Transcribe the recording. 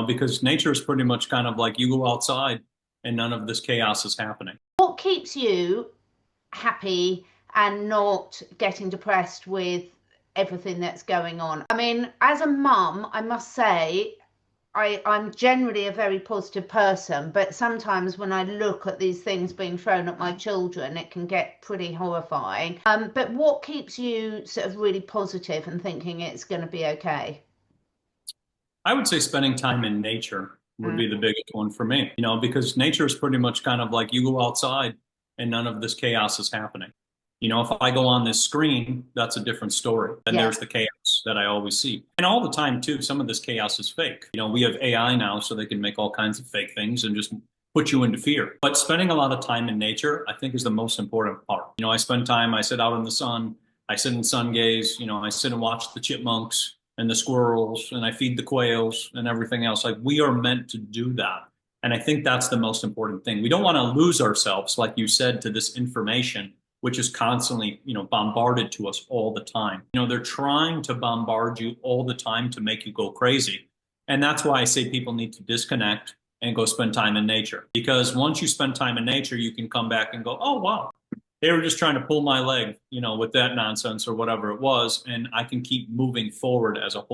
because nature is pretty much kind of like you go outside and none of this chaos is happening. What keeps you happy and not getting depressed with everything that's going on? I mean, as a mum, I must say, I'm generally a very positive person, but sometimes when I look at these things being thrown at my children, it can get pretty horrifying. But what keeps you sort of really positive and thinking it's going to be okay? I would say spending time in nature would Mm. be the biggest one for me, because nature is pretty much kind of like you go outside and none of this chaos is happening. If I go on this screen, that's a different story. And Yeah. there's the chaos that I always see. And all the time, too, some of this chaos is fake. We have AI now, so they can make all kinds of fake things and just put you into fear. But spending a lot of time in nature, I think, is the most important part. I spend time, I sit out in the sun, I sit in sun gaze, I sit and watch the chipmunks and the squirrels, and I feed the quails and everything else. Like we are meant to do that. And I think that's the most important thing. We don't want to lose ourselves, like you said, to this information, which is constantly, bombarded to us all the time. They're trying to bombard you all the time to make you go crazy. And that's why I say people need to disconnect and go spend time in nature. Because once you spend time in nature, you can come back and go, oh, wow, they were just trying to pull my leg, with that nonsense or whatever it was. And I can keep moving forward as a whole.